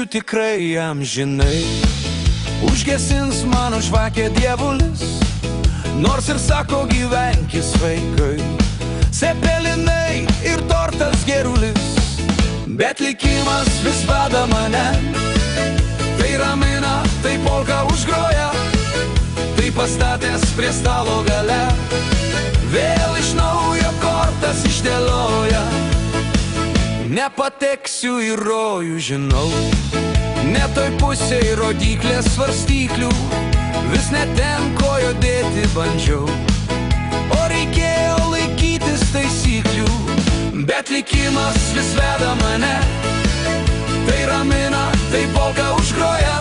gyvensiu tikrai amžinai. Užgesins mano žvakę dievulis, nors ir sako gyvenkis vaikai. Cepelinai ir tortas gerulis, bet likimas vis veda mane. Tai ramina, tai polka užgroja, tai pastatęs prie stalo gale. Vėl iš naujo kortas išdėlioja. Nepateksiu į rojų, žinau, ne toj pusėj rodyklės svarstyklių, vis ne ten kojo dėti bandžiau. O reikėjo laikytis taisyklių, bet likimas vis veda mane. Tai ramina, tai polka užgroja,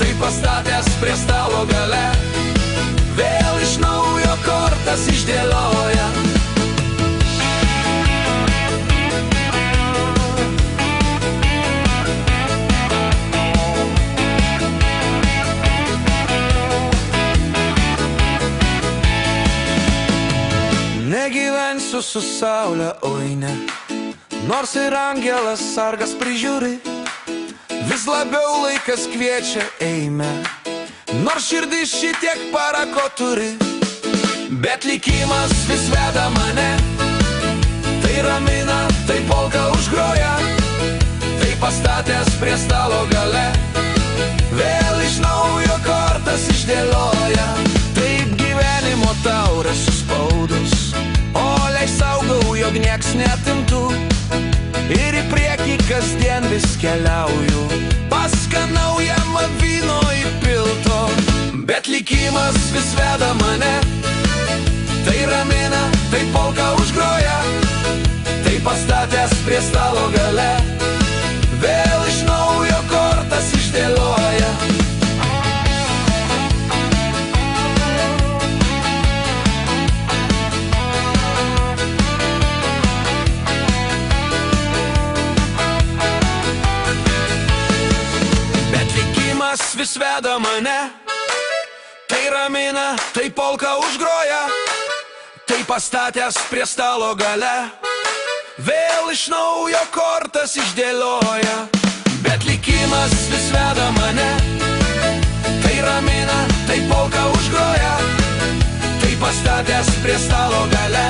tai pastatęs prie stalo gale. Vėl iš naujo kortas išdėlioja. Negyvensiu su saulė, oi ne, nors ir angelas sargas prižiūri. Vis labiau laikas kviečia eime, nors širdis šitiek parako turi. Bet likimas vis veda mane. Tai ramina, tai polka užgroja, tai pastatęs prie stalo gale. Vėl iš naujo kortas išdėlioja. Taip gyvenimo taurės suspaudos, o leis saugau, jog nieks neatimtų. Ir į priekį kasdien vis keliauju, pas skanaujamą vyno įpilto. Bet likimas vis veda mane. Tai ramina, tai polka užgroja, tai pastatęs prie stalo gale. Vėl iš naujo kortas išdėlioja. Vis veda mane. Tai ramina, tai polka užgroja, tai pastatęs prie stalo gale. Vėl iš naujo kortas išdėlioja. Bet likimas vis veda mane. Tai ramina, tai polka užgroja, tai pastatęs prie stalo gale.